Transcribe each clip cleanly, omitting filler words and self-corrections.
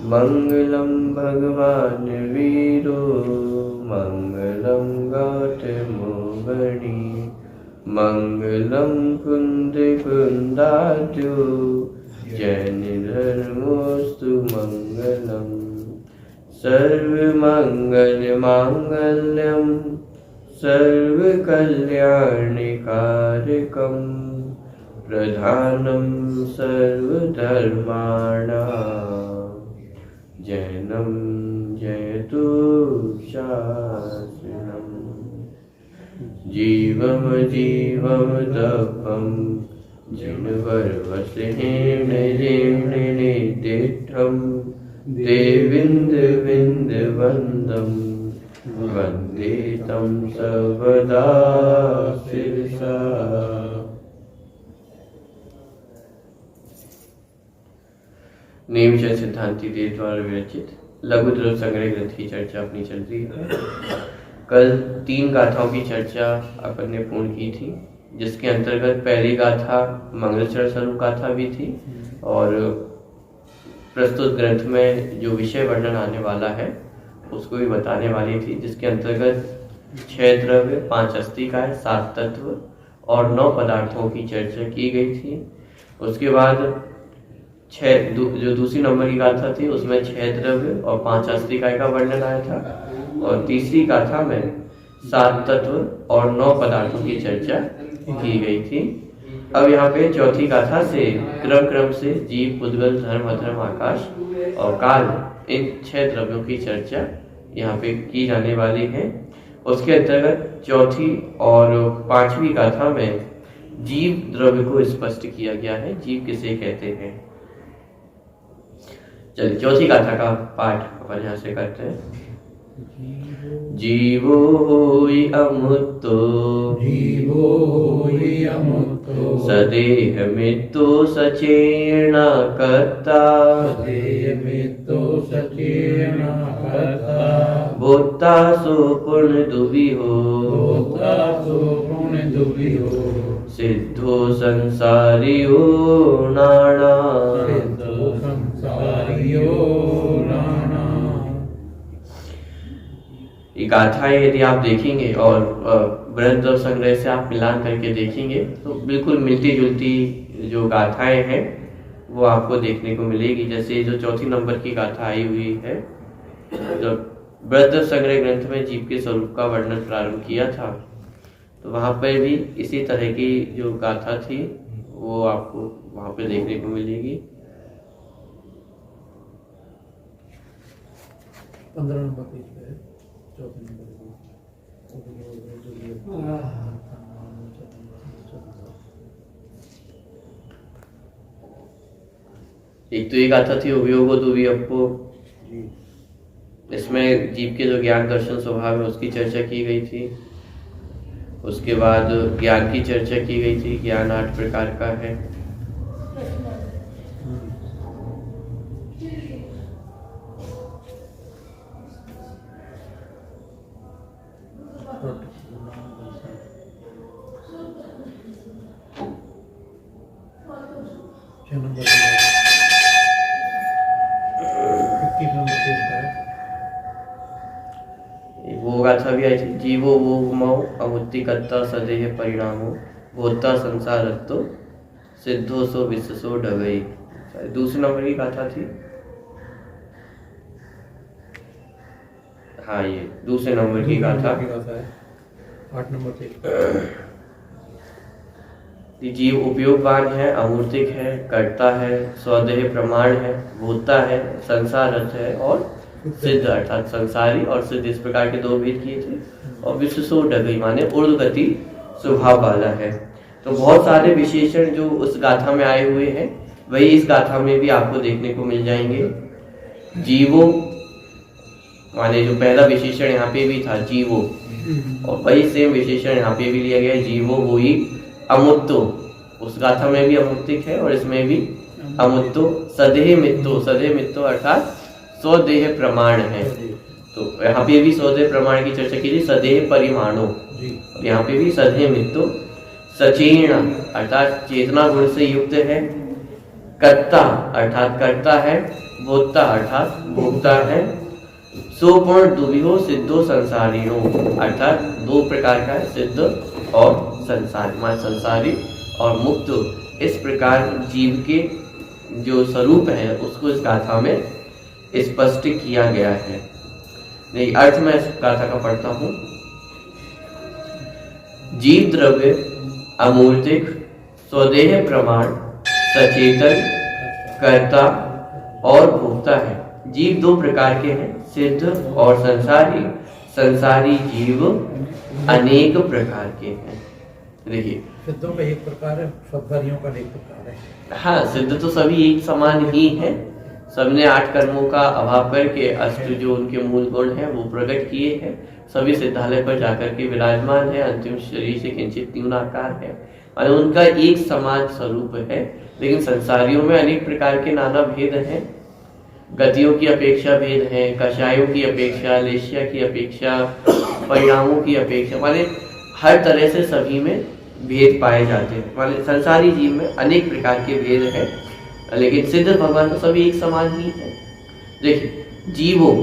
मंगलम भगवान वीरो मंगलम गौतमोगणी मंगलम कुंद कुंदाद्यो जैन धर्मोस्तु मंगलम सर्वमंगल मांगल्यम सर्वकल्याणकारकम प्रधानम सर्वधर्माणां जैनम जयतु शास्त्रम् जीवम जीवम तपम जिनवर्वस्हेण येन नितिष्ठं देविन्द विन्द वन्दं वन्दे तं सर्वदा शिरसा। नेमचंद सिद्धांति देव द्वारा विरचित लघु द्रव्य संग्रह ग्रंथ की चर्चा अपनी चल रही है। कल 3 गाथाओं की चर्चा अपन ने पूर्ण की थी, जिसके अंतर्गत पहली गाथा मंगलचरण स्वरूप गाथा भी थी और प्रस्तुत ग्रंथ में जो विषय वर्णन आने वाला है उसको भी बताने वाली थी, जिसके अंतर्गत 6 द्रव्य 5 अस्तिकाएं 7 तत्व और 9 पदार्थों की चर्चा की गई थी। उसके बाद जो दूसरी नंबर की गाथा थी उसमें 6 द्रव्य और 5 अस्तिकाएं का वर्णन आया था और तीसरी गाथा में 7 तत्व और 9 पदार्थों की चर्चा की गई थी। अब यहाँ पे चौथी गाथा से क्रम से जीव पुद्गल धर्म अधर्म आकाश और काल इन 6 द्रव्यों की चर्चा यहाँ पे की जाने वाली है। उसके अंतर्गत चौथी और 5वीं गाथा में जीव द्रव्य को स्पष्ट किया गया है, जीव किसे कहते हैं। चलिए चौथी गाथा का पाठ अपन यहाँ से करते हैं। जीवो होई अमुतो सदेह मृत्यु सचेर्ण कर्ता भूता सो पूर्ण दुविहो सिद्धो संसारियो नाना। ये गाथाएं यदि आप देखेंगे और बृहद द्रव्य संग्रह से आप मिलान करके देखेंगे तो बिल्कुल मिलती जुलती जो गाथाएं हैं वो आपको देखने को मिलेगी। जैसे जो चौथी नंबर की गाथा आई हुई है, जब बृहद द्रव्य संग्रह ग्रंथ में जीव के स्वरूप का वर्णन प्रारंभ किया था तो वहां पर भी इसी तरह की जो गाथा थी वो आपको वहां पे देखने को मिलेगी। 15 नंबर पेज पे है, 14 नंबर एक तो ये गाथा थी उपयोगो दुवी अपो, इसमें जीव के जो ज्ञान दर्शन स्वभाव है उसकी चर्चा की गई थी। उसके बाद ज्ञान की चर्चा की गई थी, ज्ञान 8 प्रकार का है। वो गाथा भी आई थी, जीवो वो मऊ अमुत्तिकत्ता सदेह परिणामो भोता संसारत्तो सिद्धो सो विश्वसो डगई। दूसरे नंबर की गाथा थी, हाँ ये दूसरे नंबर की गाथा है, 8 नंबर पेज। जीव उपयोगवान है, अमूर्तिक है, कर्ता है, स्वदेह प्रमाण है, भूता है, संसारत है और सिद्ध अर्थात संसारी और सिद्ध इस प्रकार के 2 भेद किए थे। और विश्वसो डगई माने ऊर्ध्वगति स्वभाव वाला है। तो बहुत सारे विशेषण जो उस गाथा में आए हुए हैं वही इस गाथा में भी आपको देखने को मिल जाएंगे। जीवो माने जो पहला विशेषण यहाँ पे भी था जीवो, और वही सेम विशेषण यहाँ पे भी लिया गया है, जीवो वही अमुत्तो। उस गाथा में भी अमुक्तिक है और इसमें भी अमुत्तो। सदेह मित्तो अर्थात स्वदेह प्रमाण है। तो यहाँ पे भी स्वदेह प्रमाण की चर्चा की थी, सदेह परिमाणो। यहाँ पे भी सदेह मित्तो। सचेर्ण अर्थात चेतना गुण से युक्त है। कर्ता अर्थात करता है। भोक्ता अर्थात भोक्ता है। सोपूर्ण दुविहो सिद्धो संसारिणो अर्थात दो प्रकार का है, सिद्ध और संसारी, मान संसारी और मुक्त। इस प्रकार जीव के जो स्वरूप है उसको इस गाथा में स्पष्ट किया गया है। नहीं, अर्थ में इस गाथा का पढ़ता हूँ। जीव द्रव्य अमूर्तिक स्वदेह प्रमाण सचेतन कर्ता और भोक्ता है। जीव दो प्रकार के हैं, सिद्ध और संसारी। संसारी जीव अनेक प्रकार के हैं। देखिए, सिद्धों का एक प्रकार है, संसारियों का एक प्रकार है। हाँ, सिद्ध तो सभी एक समान ही है। सबने 8 कर्मों का अभाव करके अष्ट जो उनके मूल गुण हैं वो प्रकट किए हैं। सभी सिद्धालय पर जाकर के विराजमान है। अंतिम शरीर से किंचित न्यून आकार है और उनका एक समान स्वरूप है। लेकिन संसारियों में अनेक प्रकार के नाना भेद हैं। गतियों की अपेक्षा भेद है, कषायों की अपेक्षा, लेशिया की अपेक्षा, परिणामों की अपेक्षा, माने हर तरह से सभी में भेद पाए जाते हैं। माने संसारी जीव में अनेक प्रकार के भेद हैं, लेकिन सिद्ध भगवान तो सभी एक समान ही है। देखिए, जीवों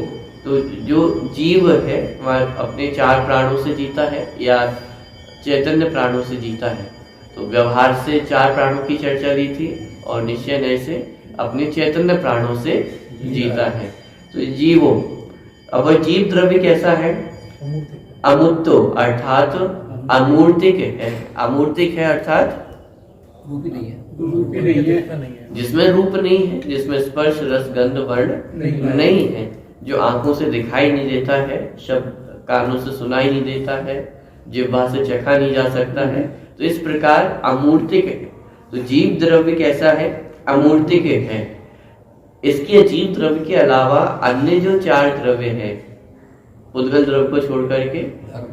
तो जो जीव है वह अपने 4 प्राणों से जीता है या चैतन्य प्राणों से जीता है। तो व्यवहार से 4 प्राणों की चर्चा दी थी और निश्चय नय से अपने चैतन्य प्राणों से जीता है। तो जीवो, अब जीव द्रव्य कैसा है? अमूर्तो अर्थात अमूर्तिक है। अमूर्तिक है अर्थात रूपी नहीं है, जिसमें रूप नहीं है, जिसमें स्पर्श रस गंध वर्ण नहीं है, जो आंखों से दिखाई नहीं देता है, शब्द कानों से सुनाई नहीं देता है, जिह्वा से चखा नहीं जा सकता है। तो इस प्रकार अमूर्तिक है। तो जीव द्रव्य कैसा है? अमूर्तिक है। इसके जीव द्रव्य के अलावा अन्य जो 4 द्रव्य है, उद्गल द्रव्य को छोड़ करके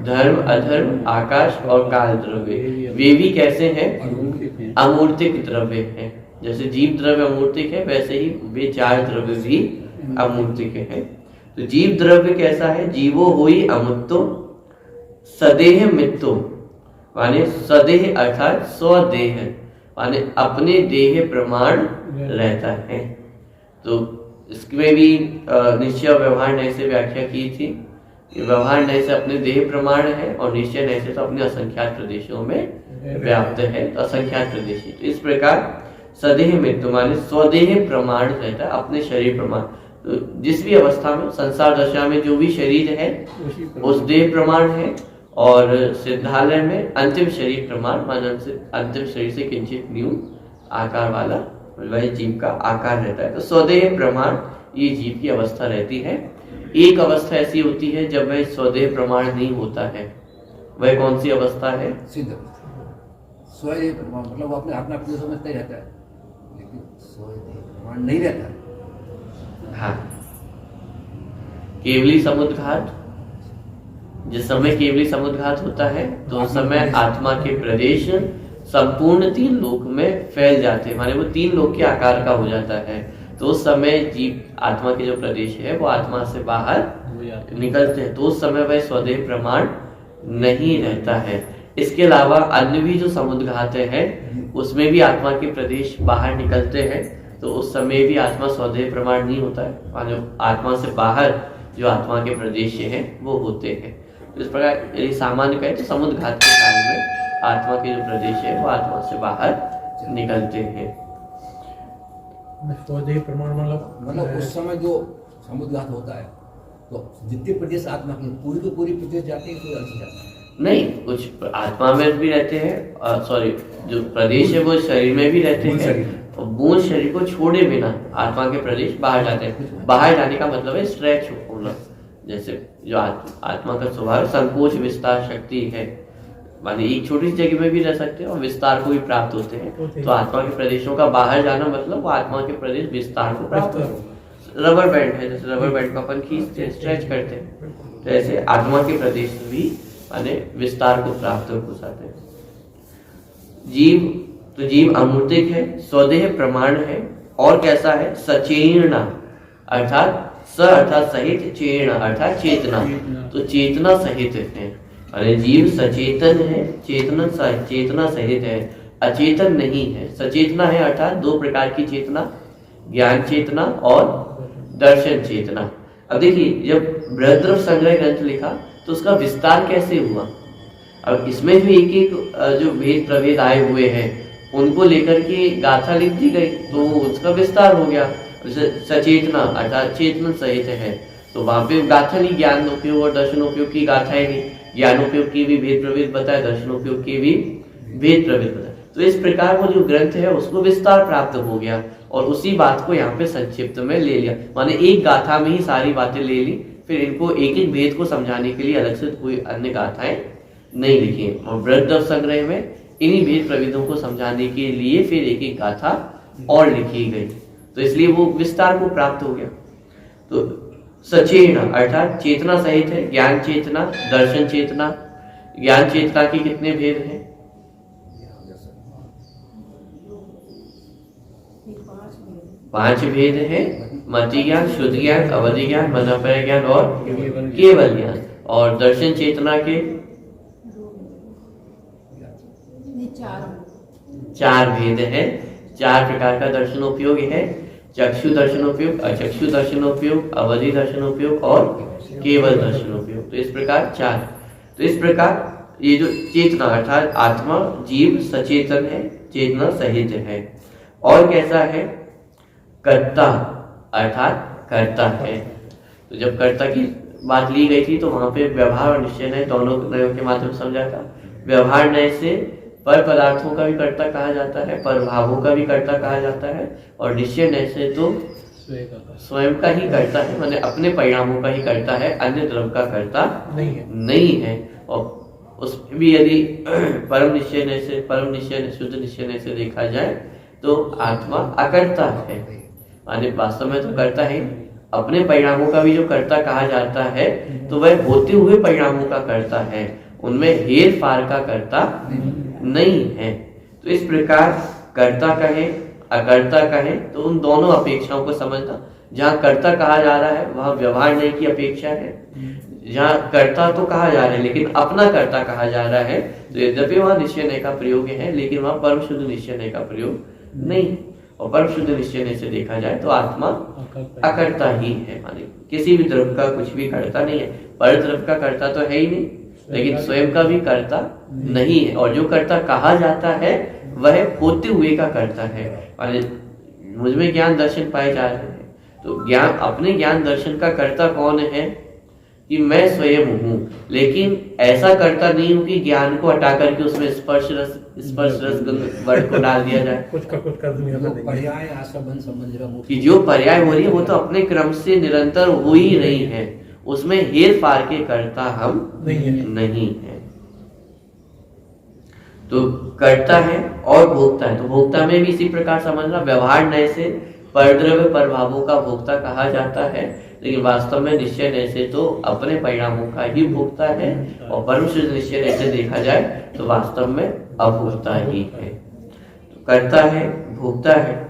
धर्म, अधर्म, आकाश और काल द्रव्य, वे भी कैसे हैं? अमूर्तिक द्रव्य हैं। जैसे जीव द्रव्य अमूर्तिक है, वैसे ही वे 4 द्रव्य भी अमूर्तिक हैं। तो जीव द्रव्य कैसा है? जीवो होई अमूर्तो सदेह मित्तो, माने सदेह अर्थात स्वदेह, माने अपने देह प्रमाण रहता है। तो इसमें भी निश्चय व्यवहार नय से व्याख्या की थी। व्यवहार नय से अपने देह प्रमाण है और निश्चय नय से तो अपने असंख्यात प्रदेशों में व्याप्त है, तो असंख्यात प्रदेश। तो इस प्रकार सदेह मित्तो माने स्वदेह प्रमाण रहता है, अपने शरीर प्रमाण। तो जिस भी अवस्था में, संसार दशा में जो भी शरीर है उस देह प्रमाण है, और सिद्धालय में अंतिम शरीर प्रमाण, माने अंतिम शरीर से किंचित न्यून आकार वाला वह जीव का आकार रहता है। तो स्वदेह प्रमाण ये जीव की अवस्था रहती है। एक अवस्था ऐसी होती है जब वह स्वदेह प्रमाण नहीं होता है। वह कौन सी अवस्था है? सिद्ध स्वदेह प्रमाण, मतलब वो अपने अपना अपने समझता ही रहता है, लेकिन स्वदेह प्रमाण नहीं रहता। हाँ, केवली समुद्घात, जिस समय केवली समुद्घात होता है तो उस समय आत्मा के प्रदेश संपूर्ण 3 लोक में फैल जाते हैं, माने वो 3 लोक के आकार का हो जाता है। तो उस समय जीव आत्मा के जो प्रदेश है वो आत्मा से बाहर निकलते हैं, तो उस समय वह स्वदेह प्रमाण नहीं रहता है। इसके अलावा अन्य भी जो समुद्घात है उसमें भी आत्मा के प्रदेश बाहर निकलते हैं, तो उस समय भी आत्मा स्वदेह प्रमाण नहीं होता है, माने आत्मा से बाहर जो आत्मा के प्रदेश है वो होते हैं। इस प्रकार यदि सामान्य कहें तो समुद्घात के काल में आत्मा के जो प्रदेश है वो आत्मा से बाहर निकलते हैं। स्वदेह प्रमाण मतलब उस समय जो समुद्घात होता है तो जितने प्रदेश आत्मा की पूरी प्रदेश जाते हैं, कोई अंश जाता है नहीं, कुछ आत्मा में भी रहते हैं, सॉरी जो प्रदेश है वो शरीर में भी रहते हैं, और मूल शरीर को छोड़े बिना आत्मा के प्रदेश बाहर जाते हैं। बाहर जाने का मतलब है स्ट्रेच होना। जैसे जो आत्मा का स्वभाव संकोच विस्तार शक्ति है, माने एक छोटी सी जगह में भी रह सकते हैं और विस्तार को भी प्राप्त होते हैं। तो आत्मा के प्रदेशों का बाहर जाना मतलब वो आत्मा के प्रदेश विस्तार को प्राप्त हो। रबर बैंड है, जैसे रबर बैंड को अपन खींचते हैं, स्ट्रेच करते हैं, तो ऐसे आत्मा के प्रदेश भी माने विस्तार को प्राप्त हो जाते हैं। जीव अमूर्तिक है, स्वदेह प्रमाण है, और कैसा है? सचेतना अर्थात स अर्थात सहित, चेण अर्थात चेतना, तो चेतना सहित है। अरे जीव सचेतन है, चेतना सहित है, अचेतन नहीं है। सचेतना है अर्थात 2 प्रकार की चेतना, ज्ञान चेतना और दर्शन चेतना। अब देखिए जब बृहद्रव संग्रह ग्रंथ लिखा तो उसका विस्तार कैसे हुआ। अब इसमें जो एक एक जो भेद प्रभेद आए हुए हैं उनको लेकर के गाथा लिख दी गई तो उसका विस्तार हो गया। सचेतना अर्थात चेतन सहित है तो वहां पे गाथा नहीं, ज्ञान उपयोग और दर्शन उपयोग की गाथाएं नहीं, ज्ञान उपयोग की भी भेद प्रभेद बताए, दर्शन उपयोग की भी भेद प्रभेद बताए। तो इस प्रकार वो जो ग्रंथ है उसको विस्तार प्राप्त हो गया और उसी बात को यहाँ पे संक्षिप्त में ले लिया, माने एक गाथा में ही सारी बातें ले ली, फिर इनको एक एक भेद को समझाने के लिए अलग से कोई अन्य गाथाएं नहीं लिखी। और बृहद्रव संग्रह में इन्हीं भेद प्रभेदों को समझाने के लिए फिर एक एक गाथा और लिखी गई, तो इसलिए वो विस्तार को प्राप्त हो गया। तो सचेतना अर्थात चेतना सहित है, ज्ञान चेतना, दर्शन चेतना। ज्ञान चेतना के कितने भेद हैं? 5 भेद हैं, मति ज्ञान, शुद्ध ज्ञान, अवधि ज्ञान, मनोपय ज्ञान और केवल ज्ञान। और दर्शन चेतना के 4 भेद हैं, 4 प्रकार का दर्शनोपयोग है, चक्षु दर्शनोपयोग, अचक्षु दर्शनोपयोग, अवधि दर्शनोपयोग और केवल दर्शनोपयोग। तो इस प्रकार 4। तो इस प्रकार ये जो चेतना अर्थात आत्मा जीव सचेतन है, चेतना सहित है। और कैसा है? कर्ता अर्थात करता है। तो जब कर्ता की बात ली गई थी तो वहां पे व्यवहार और निश्चय नय दोनों नयों के माध्यम से समझा था। व्यवहार नय से पर पदार्थों का भी कर्ता कहा जाता है, पर भावों का भी कर्ता कहा जाता है, और निश्चय नय से तो स्वयं का ही करता है, माने अपने परिणामों का ही करता है, अन्य द्रव्य का करता नहीं है। और उसमें भी यदि परम निश्चय नय से, परम निश्चय शुद्ध निश्चय नय से देखा जाए तो आत्मा अकर्ता है, माने वास्तव में तो करता है, अपने परिणामों का भी जो कर्ता कहा जाता है तो वह होते हुए परिणामों का कर्ता है, उनमें हेर फार का कर्ता नहीं है। तो इस प्रकार कर्ता कहे अकर्ता कहे तो उन दोनों अपेक्षाओं को समझना। जहाँ कर्ता कहा जा रहा है वहाँ व्यवहार नहीं की अपेक्षा है, जहाँ कर्ता तो कहा जा रहा है लेकिन अपना कर्ता कहा जा रहा है तो यद्यपि वहाँ निश्चय नय का प्रयोग है लेकिन वहाँ परम शुद्ध निश्चय नय का प्रयोग नहीं है। और परम शुद्ध निश्चय नय से देखा जाए तो आत्मा अकर्ता ही है, माने किसी भी द्रव्य का कुछ भी कर्ता नहीं है। पर द्रव्य का कर्ता तो है ही नहीं, लेकिन स्वयं का भी कर्ता नहीं है, और जो कर्ता कहा जाता है वह होते हुए का कर्ता है। माने मुझमें ज्ञान दर्शन पाए जा रहे हैं तो ज्ञान अपने ज्ञान दर्शन का कर्ता कौन है कि मैं स्वयं हूँ, लेकिन ऐसा करता नहीं हूँ कि ज्ञान को हटा करके उसमें स्पर्श रस वर्ड को डाल दिया जाए। कुछ का कुछ कर दूंगा पर्याय आश्रबंध संबंध कि जो पर्याय हो रही है वो तो अपने क्रम से निरंतर हो ही रही है, उसमें हेर फार के कर्ता हम नहीं है। तो कर्ता है और भोक्ता है, तो भोक्ता में भी इसी प्रकार समझना। व्यवहार नय से परद्रव्य परभावों का भोक्ता कहा जाता है, लेकिन वास्तव में निश्चय नय से तो अपने परिणामों का ही भोक्ता है, और परम शुद्ध निश्चय नय से देखा जाए तो वास्तव में अभोक्ता ही है। तो कर्ता है, भोक्ता है।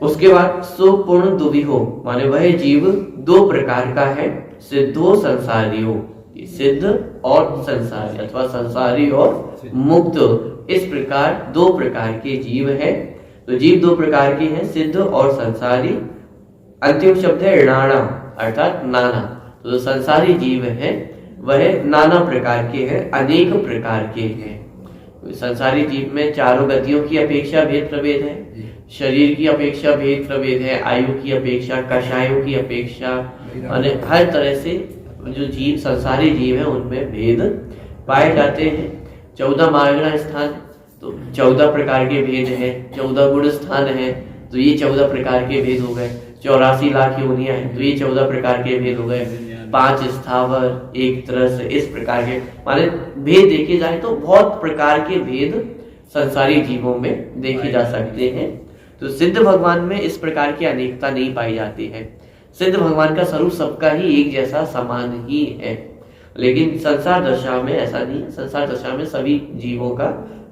उसके बाद सुपूर्ण दुविहो, माने वह जीव 2 प्रकार का है, सिद्धो संसारियो, सिद्ध और संसारी अथवा संसारी और मुक्त, इस प्रकार 2 प्रकार के जीव है। तो जीव 2 प्रकार के हैं, सिद्ध और संसारी। अंतिम शब्द है ऋणाणा अर्थात नाना। तो संसारी जीव है वह नाना प्रकार के हैं, अनेक प्रकार के हैं। संसारी जीव में चारों गतियों की अपेक्षा भेद प्रभेद है, शरीर की अपेक्षा भेद प्रभेद है, आयु की अपेक्षा, कषायों की अपेक्षा, और हर तरह से जो जीव संसारी जीव है उनमें भेद पाए जाते हैं। 14 मार्गण स्थान तो 14 प्रकार के भेद हैं, 14 गुण स्थान है तो ये 14 प्रकार के भेद हो गए। 84 लाख योनियां हैं तो ये 14 प्रकार के भेद हो गए। 5 स्थावर, 1 तरस, इस प्रकार के माने भेद देखे जाए तो बहुत प्रकार के भेद संसारी जीवों में देखे जा सकते हैं। तो सिद्ध भगवान में इस प्रकार की अनेकता नहीं पाई जाती है। सिद्ध भगवान का स्वरूप सबका ही एक जैसा समान ही है, लेकिन संसार दशा में ऐसा नहीं है। संसार दशा में सभी जीवों का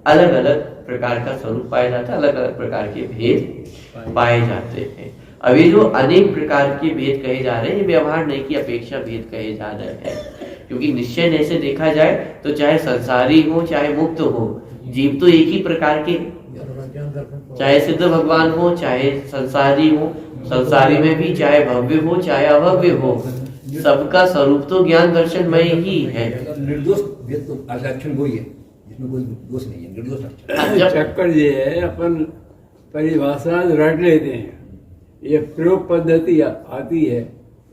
अलग अलग प्रकार का स्वरूप पाया जाता है, अलग अलग प्रकार के भेद पाए जाते हैं। अभी जो अनेक प्रकार के भेद कहे जा रहे हैं ये व्यवहार नय की अपेक्षा भेद कहे जा रहे हैं, क्योंकि निश्चय नय से देखा जाए तो चाहे संसारी हो चाहे मुक्त हो, जीव तो एक ही प्रकार के हैं। चाहे सिद्ध भगवान हो, चाहे संसारी हो, संसारी में भी चाहे भव्य हो चाहे अभव्य हो, सबका स्वरूप तो ज्ञान दर्शनमय ही है। निर्दोष व्यक्ति तो लक्षण वही है जिसमें कोई दोष नहीं है, निर्दोष लक्षण। चक्कर ये है, अपन परिभाषा रट लेते हैं, ये प्रयोग पद्धति आती है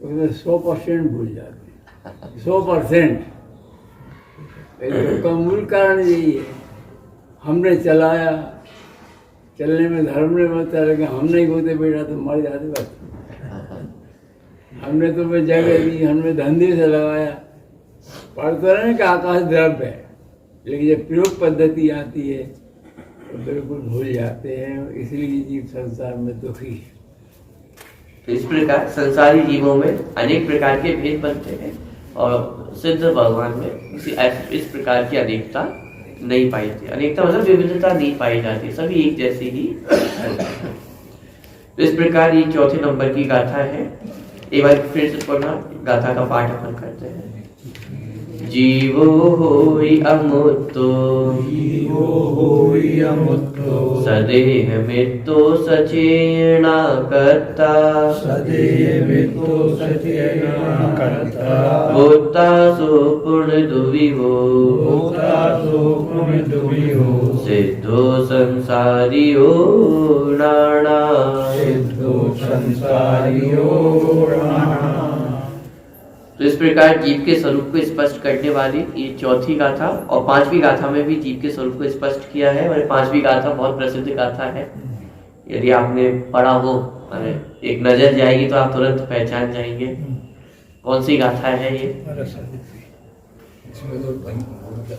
उसमें 100% भूल जाते हैं, 100%। इसका मूल कारण यही है, हमने चलाया, चलने में धर्म ने बताया, लेकिन हम नहीं होते बेटा तो मर जाते बस। हमने तो मैं जगह दी, हमने धंधे से लगाया, पढ़ते रहे कि आकाश द्रव्य है, लेकिन जब प्रयोग पद्धति आती है तो बिल्कुल भूल जाते हैं, इसलिए जीव संसार में दुखी है। तो इस प्रकार संसारी जीवों में अनेक प्रकार के भेद बनते हैं और सिद्ध भगवान में इस प्रकार की अनेकता नहीं पाई जाती। अनेकता मतलब विविधता नहीं पाई जाती, सभी एक जैसे ही। तो इस प्रकार ये चौथे नंबर की गाथा है। एक बार फिर से पढ़ना, गाथा का पाठ अपन करते हैं। जीवो होई अमुत्तो, जीवो होई अमुत्तो, सदेह मित्तो सचेना कर्ता, सदेह मित्तो सचेना कर्ता, होता सो पुण्य दुविहो, होता सो पुण्य दुविहो, सिद्धो संसारियो नाना, सिद्धो संसारियो नाना। तो इस प्रकार जीव के स्वरूप को स्पष्ट करने वाली ये चौथी गाथा, और पांचवी गाथा में भी जीव के स्वरूप को स्पष्ट किया है। और पांचवी गाथा बहुत प्रसिद्ध गाथा है, यदि आपने पढ़ा हो, एक नजर जाएगी तो आप तुरंत पहचान जाएंगे कौन सी गाथा है ये। इसमें तो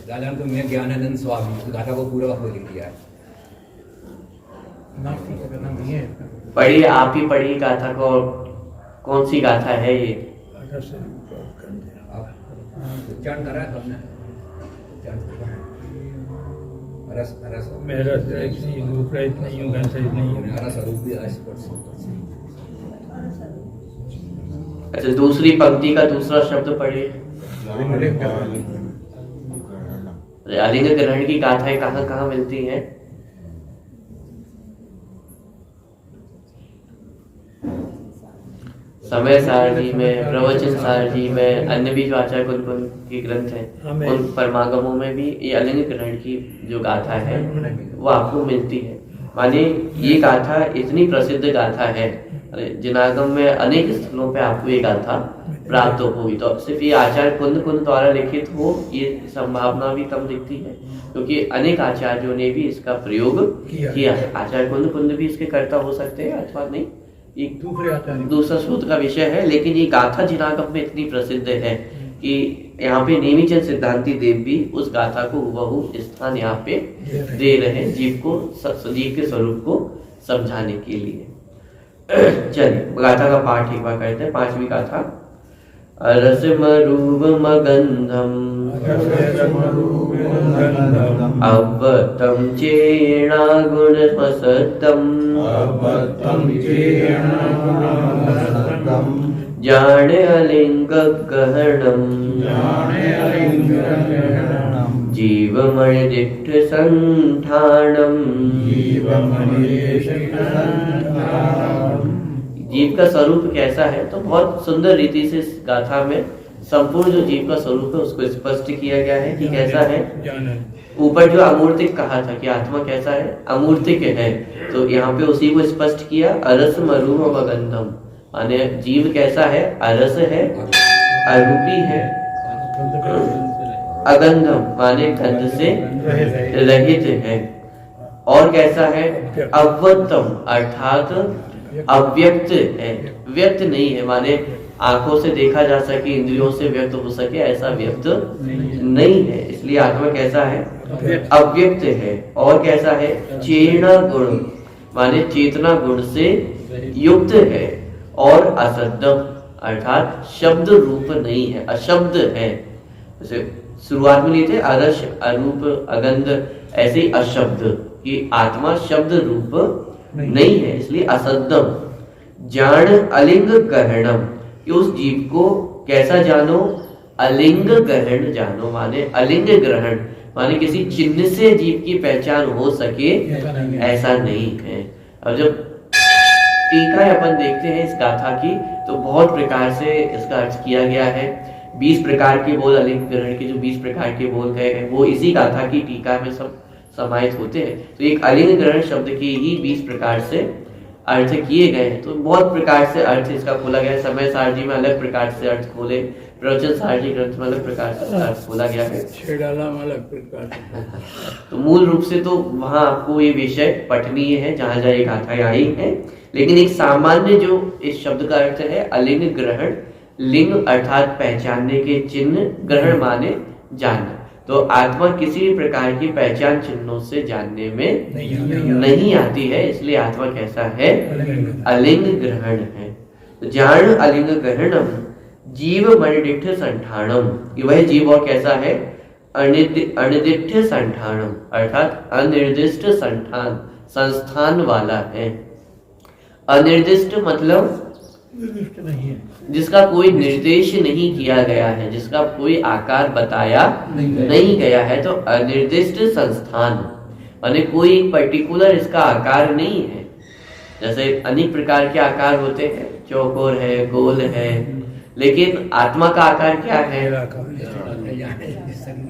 दादा तो मैं ज्ञानानंद स्वामी उस गाथा को पूरा वक्त लिख दिया है। पढ़िए, आप ही पढ़िए गाथा को, कौन सी गाथा है ये। उच्चारण करा है हमने, मेरा सहित नहीं, रूप रहित नहीं हूँ, गण सहित नहीं हूँ। हरा स्वरूप भी अच्छा, दूसरी पंक्ति का दूसरा शब्द पढ़िए। आलिंग ग्रहण की गाथाएं कहाँ कहाँ मिलती हैं? समय सारणी में, प्रवचन सारणी में, अन्य भी जो आचार्य कुल के ग्रंथ हैं उन परमागमों में भी ये अलिंग ग्रहण की जो गाथा है वो आपको मिलती है। माने ये गाथा इतनी प्रसिद्ध गाथा है, जिनागम में अनेक स्थलों पे आपको ये गाथा प्राप्त होगी। तो सिर्फ ये आचार्य कुंद द्वारा लिखित हो ये संभावना भी कम दिखती है, क्योंकि अनेक आचार्यों ने भी इसका प्रयोग किया है। आचार्य कुंद भी इसके कर्ता हो सकते हैं अथवा नहीं, एक दूसरा सूत्र का विषय है। लेकिन ये गाथा जिनागम में इतनी प्रसिद्ध है कि यहाँ पे नेमीचंद सिद्धांती देव भी उस गाथा को हुबहू स्थान यहाँ पे दे रहे हैं जीव के स्वरूप को समझाने के लिए। चलिए गाथा का पाठ एक बार करते हैं। पांचवी गाथा। अरसमरूपमगन्धम् अव्वक्तं चेणा गुणमसत्तम् जाने अलिङ्गगहनम् जीवमणिदिष्ट संठानम्। जीव का स्वरूप कैसा है, तो बहुत सुंदर रीति से इस गाथा में संपूर्ण जो जीव का स्वरूप है उसको स्पष्ट किया गया है कि कैसा है। ऊपर जो अमूर्तिक कहा था कि आत्मा कैसा है, अमूर्तिक है, तो यहाँ पे उसी को स्पष्ट किया। अरस मरूम अगंधम, माने जीव कैसा है, अरस है, अरूपी है, अगंधम माने गंध से रहित है, और कैसा है, अव्वक्तम अर्थात अव्यक्त है, व्यक्त नहीं है, माने आंखों से देखा जा सके, इंद्रियों से व्यक्त हो सके, ऐसा व्यक्त नहीं है। इसलिए आत्मा कैसा है, अव्यक्त है। और कैसा है, चेतना गुण माने चेतना गुण से युक्त है, और असद्दम अर्थात शब्द रूप नहीं है, अशब्द है। जैसे शुरुआत में लिए थे अरस अरूप अगंध, ऐसे ही अशब्द, कि आत्मा शब्द रूप नहीं है, इसलिए असद्दम। जान अलिंग ग्रहणम, कि उस जीव को कैसा जानो, अलिंग ग्रहण जानो, माने अलिंग ग्रहण माने किसी चिन्ह से जीव की पहचान हो सके ऐसा नहीं है। और जब टीका अपन देखते हैं इस गाथा की तो बहुत प्रकार से इसका अर्थ किया गया है। 20 प्रकार के बोल अलिंग ग्रहण के जो 20 प्रकार के बोल गए हैं वो इसी गाथा की टीका में सब समाहित होते हैं। तो एक अलिंग ग्रहण शब्द के ही 20 प्रकार से अर्थ किए गए हैं। तो बहुत प्रकार से अर्थ इसका खोला गया है। समय सारजी में अलग प्रकार से अर्थ खोले, प्रवचन सारजी ग्रंथ में अलग प्रकार से अर्थ खोला गया है। छेड़ाला में अलग प्रकार से। तो मूल रूप से तो वहां आपको ये विषय पठनीय है जहां जहां ये गाथाएं आई है। लेकिन एक सामान्य जो इस शब्द का अर्थ है अलिंग ग्रहण, लिंग अर्थात पहचानने के चिन्ह, ग्रहण माने जानना। तो आत्मा किसी भी प्रकार की पहचान चिन्हों से जानने में नहीं आती है, इसलिए आत्मा कैसा है? अलिंग ग्रहण है। तो जान अलिंग ग्रहणम जीव मणिडिठ संठाणम, वह जीव और कैसा है? अनिर्दिष्ट संठाणम अर्थात अनिर्दिष्ट संठान संस्थान वाला है। अनिर्दिष्ट मतलब जिसका कोई निर्देश नहीं किया गया है, जिसका कोई आकार बताया नहीं गया है। तो अनिर्दिष्ट संस्थान माने कोई पर्टिकुलर इसका आकार नहीं है। जैसे अनेक प्रकार के आकार होते हैं, चौकोर है, गोल है, लेकिन आत्मा का आकार क्या है?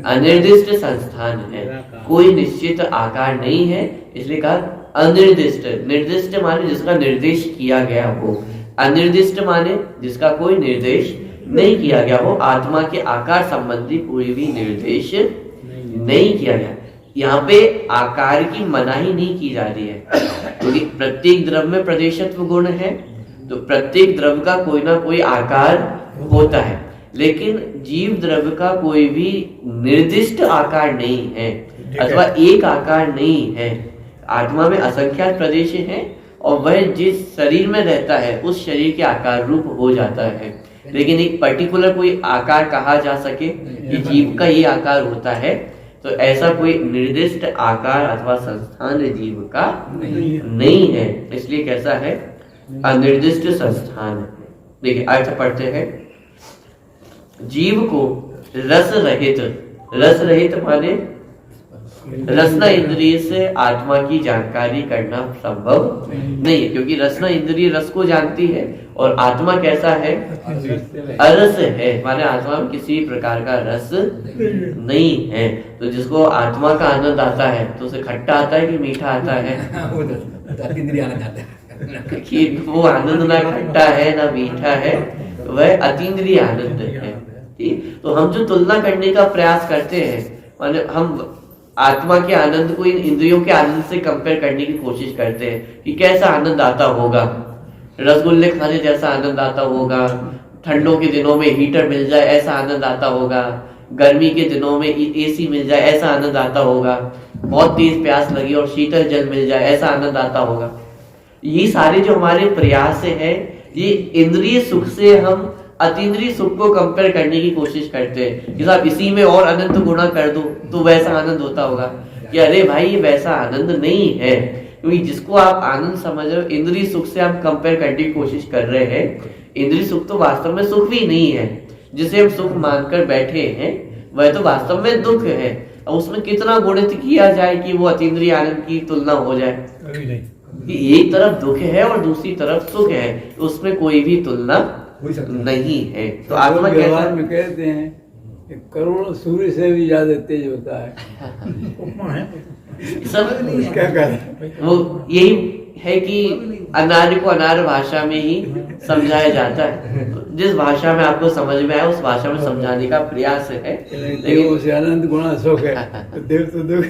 अनिर्दिष्ट संस्थान है, कोई निश्चित आकार नहीं है, इसलिए कहा अनिर्दिष्ट। निर्दिष्ट माने जिसका निर्देश किया गया हो, अनिर्दिष्ट माने जिसका कोई निर्देश नहीं किया गया हो। आत्मा के आकार संबंधी कोई भी निर्देश नहीं किया गया। यहाँ पे आकार की मनाही नहीं की जा रही है, क्योंकि प्रत्येक द्रव्य में प्रदेशत्व गुण है, तो प्रत्येक द्रव्य का कोई ना कोई आकार होता है, लेकिन जीव द्रव्य का कोई भी निर्दिष्ट आकार नहीं है अथवा एक आकार नहीं है। आत्मा में असंख्यात प्रदेश हैं और वह जिस शरीर में रहता है उस शरीर के आकार रूप हो जाता है, लेकिन एक पर्टिकुलर कोई आकार कहा जा सके कि जीव का ये आकार होता है, तो ऐसा कोई निर्दिष्ट आकार अथवा संस्थान जीव का नहीं है। इसलिए कैसा है? अनिर्दिष्ट संस्थान। देखिए अर्थ पढ़ते हैं। जीव को रस रहित, रस रहित माने रसना इंद्रिय से आत्मा की जानकारी करना संभव नहीं है, क्योंकि रसना इंद्रिय रस को जानती है और आत्मा कैसा है? अरस है, माने आत्मा में किसी प्रकार का रस नहीं है। तो जिसको आत्मा का आनंद आता है तो उसे खट्टा आता है कि मीठा आता है? कि वो आनंद ना खट्टा है ना मीठा है, वह अतीन्द्रिय आनंद है। ठीक, तो हम जो तुलना करने का प्रयास करते हैं, माने हम आत्मा के आनंद को इन इंद्रियों के आनंद से कंपेयर करने की कोशिश करते हैं कि कैसा आनंद आता होगा। रसगुल्ले खाने जैसा आनंद आता होगा, ठंडों के दिनों में हीटर मिल जाए ऐसा आनंद आता होगा, गर्मी के दिनों में एसी मिल जाए ऐसा आनंद आता होगा, बहुत तेज प्यास लगी और शीतल जल मिल जाए ऐसा आनंद आता होगा। ये सारे जो हमारे प्रयास है, ये इंद्रिय सुख से हम अतीन्द्रिय सुख को कंपेयर करने की कोशिश करते हैं कि साहब इसी में और अनंत गुणा कर दो तो वैसा आनंद होता होगा। कि अरे भाई ये वैसा आनंद नहीं है, क्योंकि जिसको आप आनंद समझ रहे हो इंद्रिय सुख से आप कंपेयर करने की कोशिश कर रहे हैं। इंद्रिय सुख तो वास्तव में सुख भी नहीं है, जिसे हम सुख मानकर बैठे हैं वह तो वास्तव में दुख है। और उसमें कितना गुणित किया जाए कि वो अतीन्द्रिय आनंद की तुलना हो जाए। कि एक तरफ दुख है और दूसरी तरफ सुख है, तो उसमें कोई भी तुलना नहीं है। तो आत्मा व्यवहार में कहते हैं कि करोड़ों सूर्य से भी ज्यादा तेज होता है। सब क्या करें? वो यही है कि अनार्य को अनार्य भाषा में ही समझाया जाता है। तो जिस भाषा में आपको समझ में आए उस भाषा में समझाने का प्रयास है। लेकिन उसे अनंत गुणा सुख है, देव तो दुख।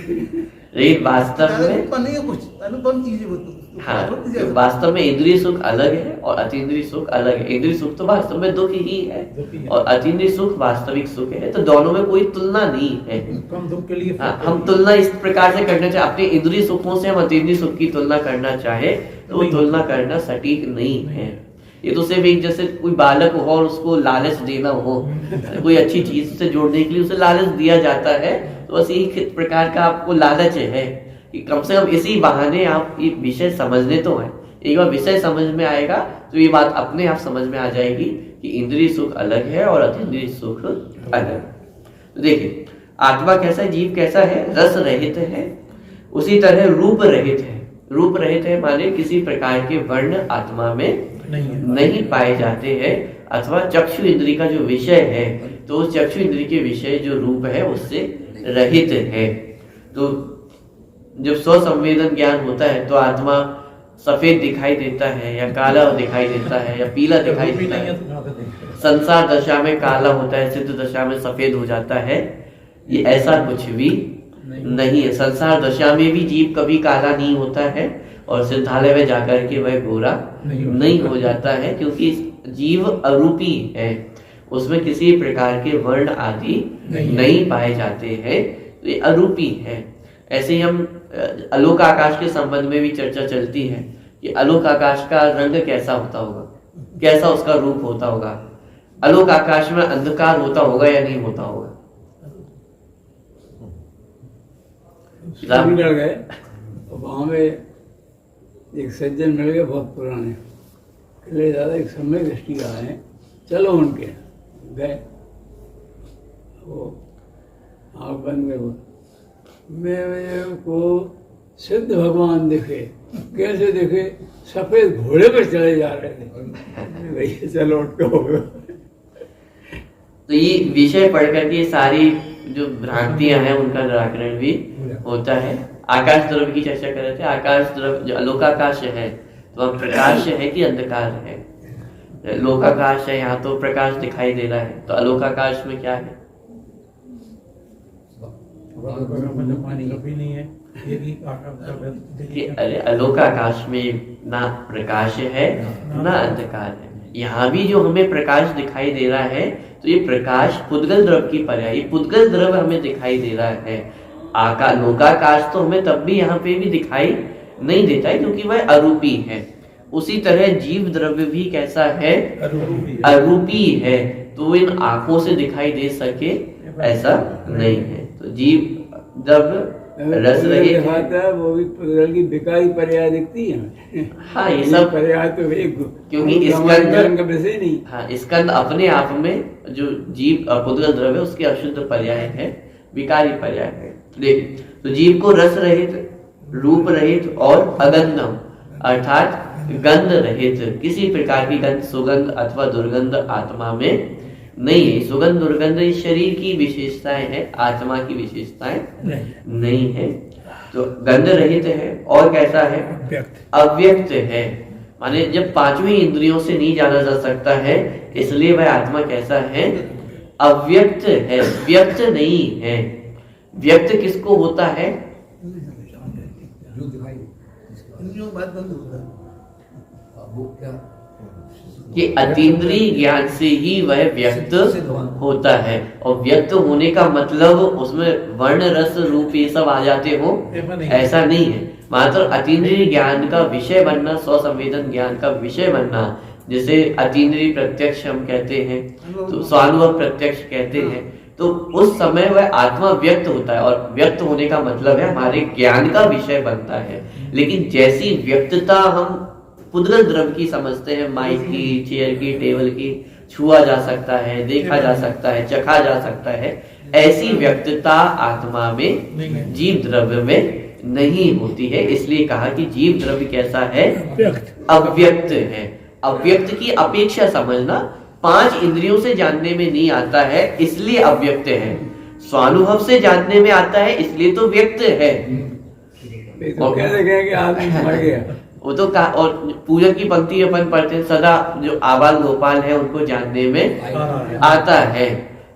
लेकिन वास्तव में हाँ, वास्तव में इंद्रिय सुख अलग है और अतीन्द्रिय सुख अलग है। इंद्रिय सुख तो वास्तव में दुख ही है और अतीन्द्रिय सुख वास्तविक सुख है, तो दोनों में कोई तुलना नहीं है। हाँ, हम तुलना इस प्रकार से करना चाहे, अपने इंद्रिय सुखों से हम अतीन्द्रिय सुख की तुलना करना चाहे तो वो तुलना करना सटीक नहीं है। ये तो सिर्फ एक जैसे कोई बालक हो और उसको लालच देना हो, कोई अच्छी चीज से जोड़ने के लिए उसे लालच दिया जाता है, तो बस यही प्रकार का आपको लालच है कि कम से कम इसी बहाने आप ये विषय समझने तो है। एक बार विषय समझ में आएगा तो ये बात अपने आप समझ में आ जाएगी कि इंद्रिय सुख अलग है और अतीन्द्रिय सुख अलग है। तो देखिए आत्मा कैसा है, जीव कैसा है, रस रहित है। उसी तरह रूप रहित है। रूप रहित है माने किसी प्रकार के वर्ण आत्मा में नहीं पाए जाते हैं, अथवा चक्षु इंद्री का जो विषय है तो उस चक्षु इंद्री के विषय जो रूप है उससे रहित है। तो जब स्वसंवेदन ज्ञान होता है तो आत्मा सफेद दिखाई देता है या काला दिखाई देता है या पीला दिखाई देता है। संसार दशा में काला होता है, सिद्ध दशा में सफेद हो जाता है। ये ऐसा कुछ भी नहीं है। संसार दशा में भी जीव कभी काला नहीं होता है और सिद्धालय में जाकर के वह गोरा नहीं हो जाता है, क्योंकि जीव अरूपी है, उसमें किसी प्रकार के वर्ण आदि नहीं पाए जाते हैं, तो ये अरूपी है। ऐसे ही हम आलोक आकाश के संबंध में भी चर्चा चलती है कि आलोक आकाश का रंग कैसा होता होगा, कैसा उसका रूप होता होगा। आलोक आकाश में अंधकार होता होगा या नहीं होता होगा? मिल गए और वहाँ में एक सज्जन मिल गए बहुत पुराने, कहले दादा एक समय दृष्टि आए हैं, चलो उनके गए। वो आँख बंद में मेरे को सिद्ध भगवान दिखे। कैसे दिखे? सफेद घोड़े पर चले जा रहे थे। भैया चलो उठो। तो ये विषय पढ़कर के सारी जो भ्रांतियां हैं उनका निराकरण भी होता है। आकाश द्रव्य की चर्चा कर रहे थे। आकाश द्रव्य जो अलोकाकाश है तो वह प्रकाश है कि अंधकार है? लोकाकाश है, यहाँ तो प्रकाश दिखाई दे रहा है, तो अलोकाकाश में क्या है? अरे अलोकाकाश में ना प्रकाश है ना अंधकार है। यहाँ भी जो हमें प्रकाश दिखाई दे रहा है तो ये प्रकाश पुद्गल द्रव्य की पर्याय, ये पुद्गल द्रव्य हमें दिखाई दे रहा है। लोकाकाश तो हमें तब भी यहाँ पे भी दिखाई नहीं देता है क्योंकि वह अरूपी है। उसी तरह जीव द्रव्य भी कैसा है? अरूपी है, तो इन आंखों से दिखाई दे सके ऐसा नहीं है। तो जीव द्रव्य रस रहित है, वो भी पुद्गल की विकारी पर्याय दिखती है। हाँ, ये सब पर्याय तो एक, क्योंकि स्कंद का विषय नहीं। हाँ, स्कंद अपने आप में जो जीव पुद्गल द्रव्य उसके अशुद्ध पर्याय है, विकारी पर्याय है। देखिए, तो जीव को रस रहित, रूप रहित और अगंधम अर्थात गंध रहित, किसी प्रकार की गंध, सुगंध अथवा दुर्गंध आत्मा में नहीं है। सुगंध दुर्गंध इस शरीर की विशेषताएं हैं, आत्मा की विशेषताएं नहीं है। तो गंध रहित है और कैसा है? अव्यक्त है, माने जब पांचवी इंद्रियों से नहीं जाना जा सकता है, इसलिए वह आत्मा कैसा है? अव्यक्त है, व्यक्त नहीं है। व्यक्त किसको होता है? कि अतीन्द्रिय ज्ञान से ही वह व्यक्त होता है, और व्यक्त होने का मतलब उसमें वर्ण रस रूप ये सब आ जाते हो, ऐसा नहीं है। मात्र अतीन्द्रिय ज्ञान का विषय बनना, स्वसंवेदन ज्ञान का विषय बनना, जैसे अतीन्द्रिय प्रत्यक्ष हम कहते हैं, तो स्वानुभव प्रत्यक्ष कहते हैं, तो उस समय वह आत्मा व्यक्त होता है, और व्यक्त होने का मतलब है हमारे ज्ञान का विषय बनता है। लेकिन जैसी व्यक्तता हम पुद्गल द्रव्य की समझते हैं, माइक की, चेयर की, टेबल की, छुआ जा सकता है, देखा जा सकता है, चखा जा सकता है, ऐसी व्यक्तता आत्मा में, जीव द्रव्य में नहीं होती है। इसलिए कहा कि जीव द्रव्य कैसा है? अव्यक्त है। अव्यक्त की अपेक्षा समझना, पांच इंद्रियों से जानने में नहीं आता है इसलिए अव्यक्त है, स्वानुभव से जानने में आता है इसलिए तो व्यक्त है। तो कैसे कहें कि आदमी मर गया? वो तो का, और पूजन की पंक्ति अपन पढ़ते हैं, सदा जो आबाल गोपाल है उनको जानने में आता है,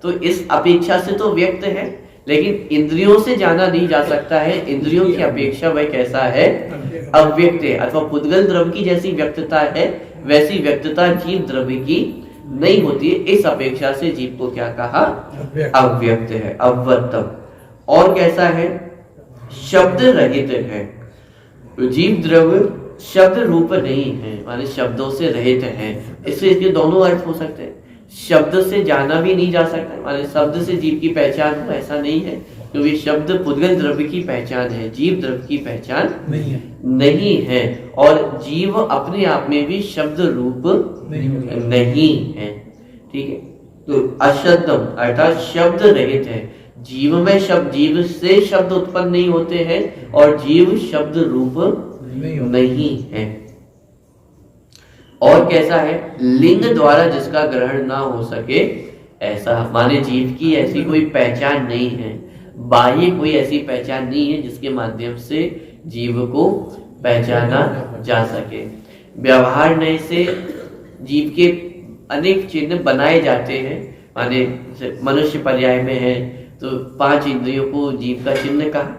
तो इस अपेक्षा से तो व्यक्त है। लेकिन इंद्रियों से जाना नहीं जा सकता है, इंद्रियों की अपेक्षा वह कैसा है? अव्यक्त है। अथवा पुद्गल द्रव्य की जैसी व्यक्तता है वैसी व्यक्तता जीव द्रव्य की नहीं होती है। इस अपेक्षा से जीव को क्या कहा? अव्यक्त है, अव्यक्तम। और कैसा है? शब्द रहित है। तो जीव द्रव्य शब्द रूप नहीं है, माने शब्दों से रहित है। इससे इसके दोनों अर्थ हो सकते हैं। शब्द से जाना भी नहीं जा सकता, माने शब्द से जीव की पहचान हो, ऐसा नहीं है, क्योंकि शब्द पुद्गल द्रव्य की पहचान है, जीव द्रव्य की पहचान नहीं है। और जीव अपने आप में भी शब्द रूप नहीं है। ठीक है, तो अशब्दम अर्थात शब्द रहित है। जीव में शब्द, जीव से शब्द उत्पन्न नहीं होते हैं और जीव शब्द रूप नहीं है। और कैसा है, लिंग द्वारा जिसका ग्रहण ना हो सके ऐसा, माने जीव की ऐसी कोई पहचान नहीं है, बाह्य कोई ऐसी पहचान नहीं है जिसके माध्यम से जीव को पहचाना जा सके। व्यवहार नय से जीव के अनेक चिन्ह बनाए जाते हैं, माने मनुष्य पर्याय में है तो 5 इंद्रियों को जीव का चिन्ह कहा।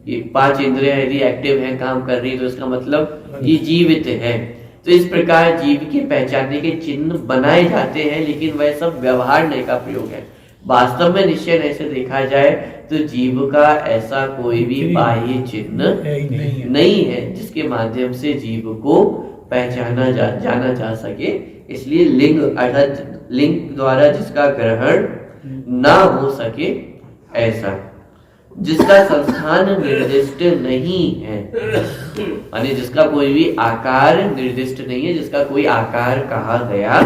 ये 5 इंद्रियां यदि एक्टिव हैं, काम कर रही, तो इसका मतलब ये जीवित है। तो इस प्रकार जीव के पहचानने के चिन्ह बनाए जाते हैं, लेकिन वह सब व्यवहार नय का प्रयोग है। वास्तव में निश्चय नय से देखा जाए तो जीव का ऐसा कोई भी बाह्य चिन्ह नहीं है जिसके माध्यम से जीव को पहचाना जाना जा सके। इसलिए लिंग अर्थात लिंग द्वारा जिसका ग्रहण ना हो सके ऐसा, जिसका संस्थान निर्दिष्ट नहीं है, यानी जिसका कोई भी आकार निर्दिष्ट नहीं है, जिसका कोई आकार कहा गया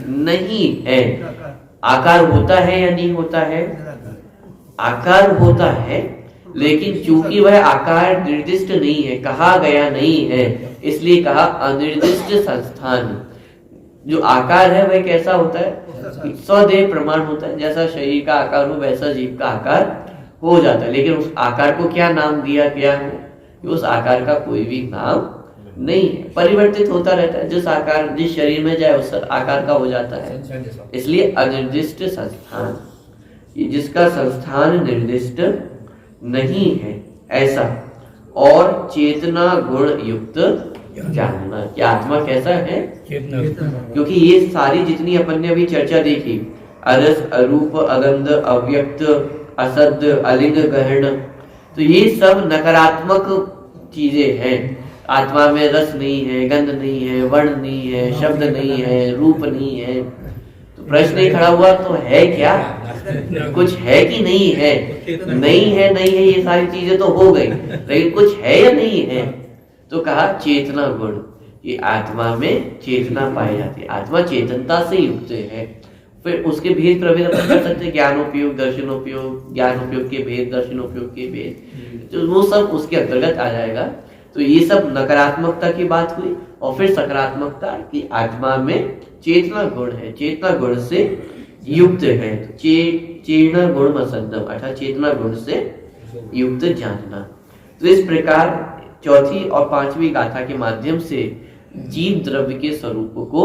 नहीं है। आकार होता है या नहीं होता है? आकार होता है, लेकिन चूंकि वह आकार निर्दिष्ट नहीं है, कहा गया नहीं है, इसलिए कहा अनिर्दिष्ट संस्थान। जो आकार है वह कैसा होता है? स्वदेह प्रमाण होता है। जैसा शरीर का आकार हो वैसा जीव का आकार हो जाता है, लेकिन उस आकार को क्या नाम दिया गया है? उस आकार का कोई भी नाम नहीं है, परिवर्तित होता रहता है। जिस आकार जिस शरीर में जाए उस आकार का हो जाता है, इसलिए अनिर्दिष्ट संस्थान, जिसका संस्थान निर्दिष्ट नहीं है ऐसा। और चेतना गुण युक्त जानना कि आत्मा कैसा है, क्योंकि ये सारी जितनी अपन ने अभी चर्चा देखी, अरस, अरूप, अगंध, अव्यक्त, असद, अलिंग, गहन, तो ये सब नकारात्मक चीजें हैं। आत्मा में रस नहीं है, गंध नहीं है, वर्ण नहीं है, शब्द नहीं है, रूप नहीं है। तो प्रश्न ही खड़ा हुआ, तो है क्या? कुछ है कि नहीं है? नहीं है, नहीं है, ये सारी चीजें तो हो गई, लेकिन कुछ है या नहीं है? तो कहा चेतना गुण, ये आत्मा में चेतना पाई जाती है, आत्मा चेतनता से युक्त है। फिर उसके भेद प्रभेद अपन कर सकते हैं, ज्ञानोपयोग, दर्शनोपयोग, ज्ञानोपयोग के भेद, दर्शनोपयोग के भेद, तो वो सब उसके अंतर्गत आ जाएगा। तो ये सब नकारात्मकता की बात हुई। और फिर सकारात्मकता की आत्मा में चेतना गुण है, चेतना गुण से युक्त है। चेतना गुण मसद्दम अर्थात चेतना गुण से युक्त जानना। तो इस प्रकार चौथी और पांचवी गाथा के माध्यम से जीव द्रव्य के स्वरूप को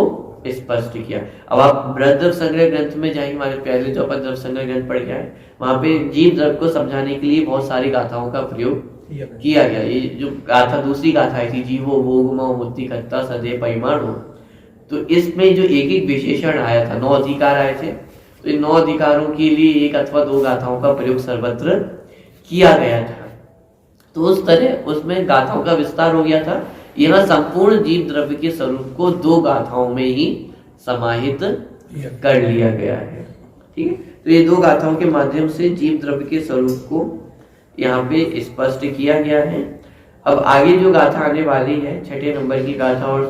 स्पष्ट किया। अब आप द्रव्य संग्रह ग्रंथ में जाएंगे, हमारे पहले जो अपन द्रव्य संग्रह ग्रंथ पढ़ गया है, वहां पे जीव द्रव्य को समझाने के लिए बहुत सारी गाथाओं का प्रयोग किया गया। ये जो गाथा दूसरी गाथा थी, जीवो भोगमो मुक्तिकर्ता सदे परिमाणो, तो इसमें जो एक एक विशेषण आया था, 9 अधिकार आए थे, तो इन 9 अधिकारों के लिए 1 अथवा 2 गाथाओं का प्रयोग सर्वत्र किया गया था। तो उस तरह उसमें गाथाओं का विस्तार हो गया था। यहाँ संपूर्ण जीव द्रव्य के स्वरूप को 2 गाथाओं में ही समाहित कर लिया गया है। ठीक है, तो ये 2 गाथाओं के माध्यम से जीव द्रव्य के स्वरूप को यहाँ पे स्पष्ट किया गया है। अब आगे जो गाथा आने वाली है, 6ठे नंबर की गाथा और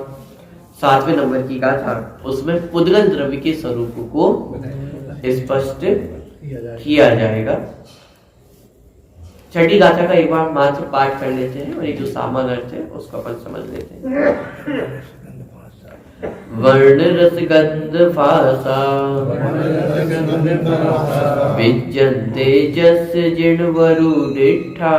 7वें नंबर की गाथा, उसमें पुद्गल द्रव्य के स्वरूप को स्पष्ट किया जाएगा। 6ठी गाथा का एक बार मात्र पाठ कर लेते हैं और एक जो सामान्य अर्थ है उसको अपन समझ लेते हैं। वर्ण रस गंध फासा विजन्ते जस जिण वरु डिठा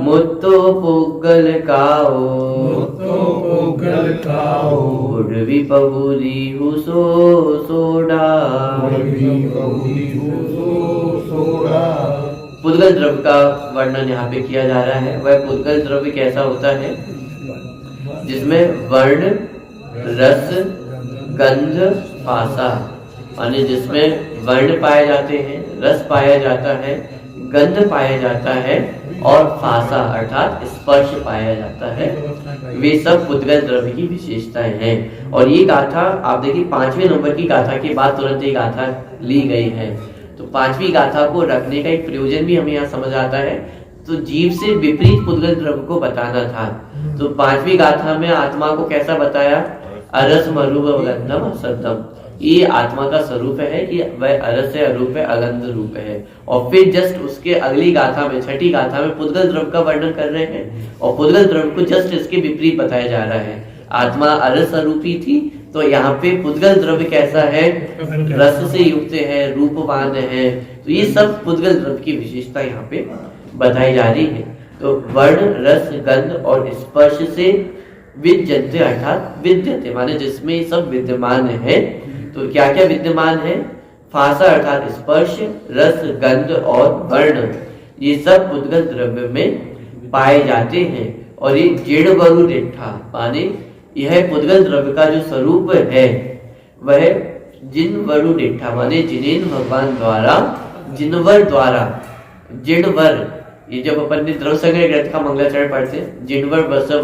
मुत्तो पुगल काओ उड़वी पहुरी हुसो सोडा। पुद्गल द्रव्य का वर्णन यहाँ पे किया जा रहा है। वह पुद्गल द्रव्य कैसा होता है? जिसमें वर्ण, रस, गंध, फासा, यानी जिसमें वर्ण पाए जाते हैं, रस पाया जाता है, गंध पाया जाता है और फासा अर्थात स्पर्श पाया जाता है। वे सब पुद्गल द्रव्य की विशेषताएं हैं। और ये गाथा आप देखिए 5वें नंबर की गाथा के बाद तुरंत ये गाथा ली गई है। तो 5वीं गाथा को रखने का एक प्रयोजन भी हमें यहाँ समझ आता है। तो जीव से विपरीत पुद्गल द्रव्य को बताना था। तो 5वीं गाथा में आत्मा को कैसा बताया? अरस, मरूप, गंधम, असद्धम। ये आत्मा का स्वरूप है कि वह अरस है, अरूप है, अगंध रूप है। और फिर जस्ट उसके अगली गाथा में, छठी गाथा में पुद्गल द्रव्य का वर्णन कर रहे हैं और पुद्गल द्रव्य को जस्ट इसके विपरीत बताया जा रहा है। आत्मा अरस अरूपी थी, तो यहाँ पे पुद्गल द्रव्य कैसा है, रस से युक्त है, रूपवान है। तो ये सब पुद्गल द्रव्य की विशेषता यहाँ पे बताई जा रही है। तो वर्ण, रस, गंध और स्पर्श से विद्यन्ते अर्थात विद्यते माने जिसमें ये सब विद्यमान है। तो क्या क्या विद्यमान है, फासा अर्थात स्पर्श, रस, गंध और वर्ण, ये सब पुद्गल द्रव्य में पाए जाते हैं। और ये जेड़ वरु रेठा माने यह पुद्गल द्रव्य का जो स्वरूप है वह जिन वरु रेठा माने जिनेन भगवान द्वारा, जिनवर द्वारा, जिनवर, ये जब अपन ने द्रव्य संग्रह ग्रंथ का मंगलाचरण पढ़ते हैं, जिनवर बसव,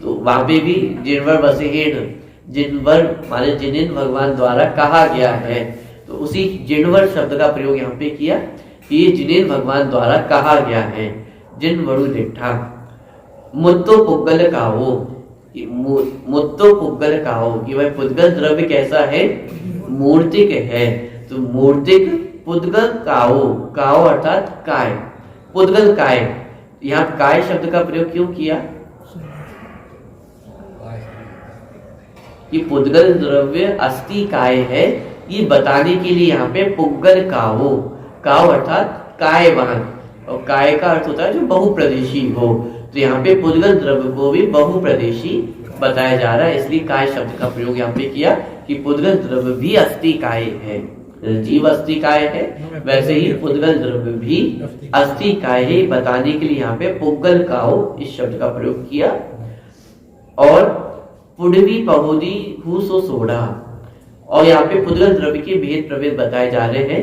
तो वहां पे भी जिनवर बसेहेन, जिनवर माने जिनेन भगवान द्वारा कहा गया है। तो उसी जिनवर शब्द का प्रयोग यहाँ पे किया कि ये जिनेन भगवान द्वारा कहा गया है। जिन वरु रेठा मुत्तो पुद्गल काहो, मुत्तो पुद्गल काहो कि वह पुद्गल द्रव्य कैसा है, मूर्तिक है। तो मूर्तिक पुद्गल काहो, काहो अर्थात काय, पुद्गल काय, यहाँ काय शब्द का प्रयोग क्यों किया कि पुद्गल द्रव्य अस्थि काय है, ये बताने के लिए यहाँ पे पुद्गल काहो, काहो अर्थात कायवान, और काय का अर्थ होता है जो बहुप्रदेशी हो। तो यहाँ पे पुद्गल द्रव्य को भी बहुप्रदेशी बताया जा रहा है, इसलिए काय शब्द का प्रयोग यहाँ पे किया कि पुद्गल द्रव्य भी अस्थि काय है। जीव अस्थि काय है, वैसे ही पुद्गल द्रव्य भी अस्थि काय है, बताने के लिए यहाँ पे पुद्गल काहो इस शब्द का प्रयोग किया। और पुडवी पहुदी हुसो सोडा, और यहाँ पे पुद्गल द्रव्य के भेद प्रभेद बताए जा रहे हैं।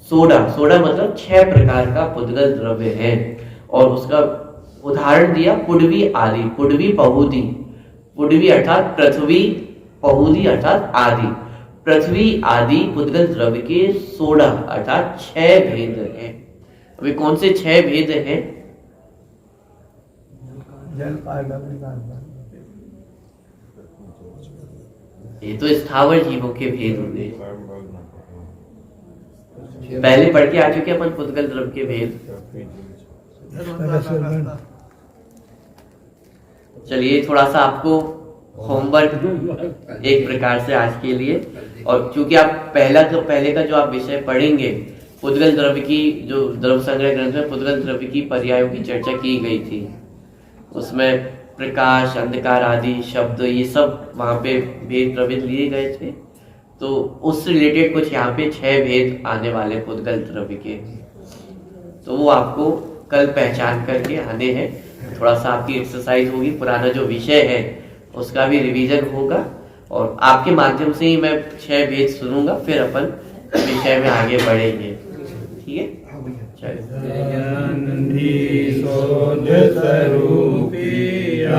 सोडा, सोडा मतलब 6 प्रकार का पुद्गल द्रव्य है और उसका उदाहरण दिया पुडवी आदि, पुडवी पहुदी, पुडवी अर्थात पृथ्वी, पहुदी अर्थात आदि, पृथ्वी आदि पुद्गल द्रव्य के 16 अर्थात 6 भेद हैं। अभी कौन से 6 भेद हैं? ये तो स्थावर जीवों के भेद होंगे, पहले पढ़ के आ चुके अपन पुद्गल द्रव्य के भेद। चलिए थोड़ा सा आपको होमवर्क एक प्रकार से आज के लिए, और क्योंकि आप पहले का जो आप विषय पढ़ेंगे, पुद्गल द्रव्य की जो द्रव्य संग्रह ग्रंथ में पुद्गल द्रव्य की पर्यायों की चर्चा की गई थी, उसमें प्रकाश, अंधकार आदि शब्द ये सब वहाँ पे भेद प्रभेद लिए गए थे। तो उससे रिलेटेड कुछ यहाँ पे 6 भेद आने वाले पुद्गल द्रव्य के, तो वो आपको कल पहचान करके आने हैं। थोड़ा सा आपकी एक्सरसाइज होगी, पुराना जो विषय है उसका भी रिवीजन होगा, और आपके माध्यम से ही मैं 6 भेद सुनूंगा, फिर अपन विषय में आगे बढ़ेंगे। ठीक है, दयानंदी सोज स्वरूपी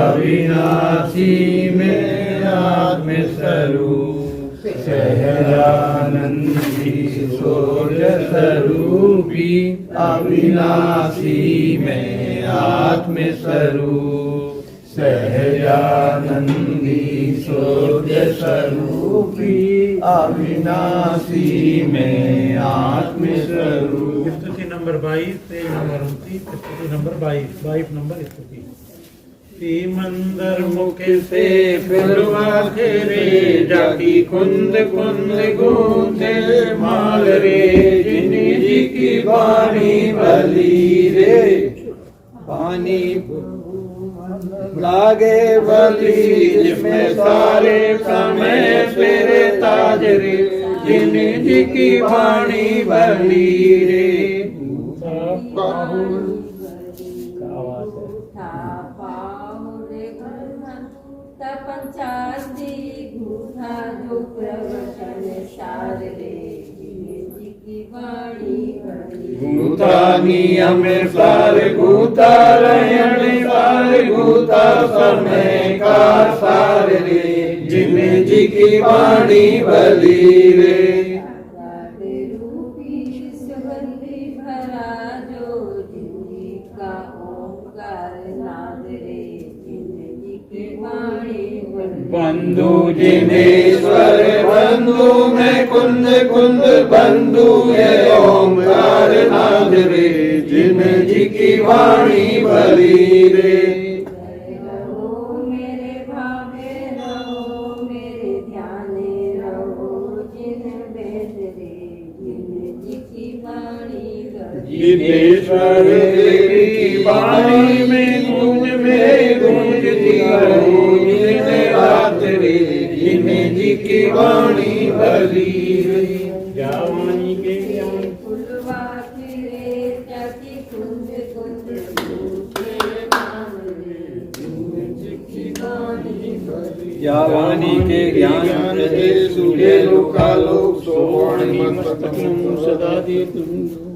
अविनाशी में आत्म स्वरूप, सहजानंदी सोज स्वरूपी अविनाशी में आत्म स्वरूप, सहजानंदी सोज स्वरूपी अविनाशी में आत्म स्वरूप। स्तुति नंबर 22, पेज नंबर 29, स्तुति नंबर 22 नंबर स्तुति। मंदर मुख से फिरवा खेरे, जाकी कुंद कुंद गूंथे माल रे, जिन्हीं जी की वाणी बली रे, पानी लागे बली जिसमें सारे समय तेरे ताज रे, जिन्हीं जी की वाणी बली रे। गूतानी हमें सारे गूता रहने सारे गूता समय का सारे रे, जिन्हें जी की वाणी बली रे। बंधु जिनेश्वर बंधु में कुंद कुंद बंधु ये ओंकार नाद रे जिन जी की वाणी भली रे। रहो मेरे भावे रहो मेरे ध्याने रहो जिन वेद रे जिन जी की वाणी भली। जिनेश्वर देवी की वाणी में गूंजती रहो दिन रात रे जिन जी की वाणी भली रे। जावानी के ज्ञान फुलवा फिरे जाति कुंज कुंज सूखे नाम रे जिन जी की वाणी भली। जावानी के ज्ञान रहे सुखे लोकालोक सोवर्ण मस्तकं सदा दे तुम।